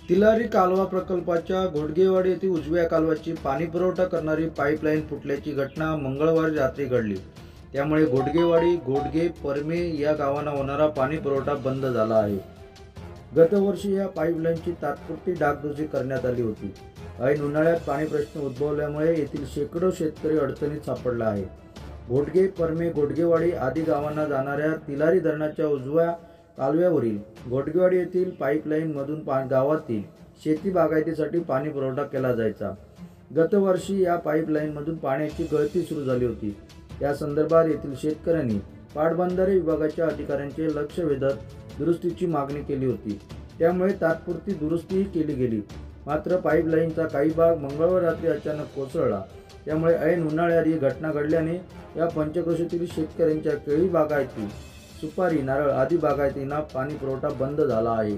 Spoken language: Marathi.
तिलारी कालवा प्रकल्पाच्या घोडगेवाडी येथे उजव्या कालव्याची पाणी पुरवठा करणारी पाईपलाईन फुटल्याची घटना मंगळवारी रात्री घडली. त्यामुळे घोडगेवाडी, घोडगे, परमे या गावांना होणारा पाणी पुरवठा बंद झाला आहे. गतवर्षी या पाईपलाईनची तात्पुरती डागडुजी करण्यात आली होती. ऐन उन्हाळ्यात पाणी प्रश्न उद्भवल्यामुळे येथील शेकडो शेतकरी अडचणीत सापडला आहे. घोडगे, परमे, घोडगेवाडी आदी गावांना जाणाऱ्या तिलारी धरणाच्या उजव्या कालव्यावरील घोडगेवाडी येथील पाईपलाईनमधून गावातील शेती बागायतीसाठी पाणी पुरवठा केला जायचा. गतवर्षी या पाईपलाईनमधून पाण्याची गळती सुरू झाली होती. या संदर्भात येथील शेतकऱ्यांनी पाटबंधारे विभागाच्या अधिकाऱ्यांचे लक्ष वेधत दुरुस्तीची मागणी केली होती. त्यामुळे तात्पुरती दुरुस्तीही केली गेली. मात्र पाईपलाईनचा काही भाग मंगळवार रात्री अचानक कोसळला. त्यामुळे ऐन उन्हाळ्यात ही घटना घडल्याने या पंचक्रोशीतील शेतकऱ्यांच्या केळी बागायती, सुपारी, नारळ आदी बागायतींना पाणी पुरवठा बंद झाला आहे.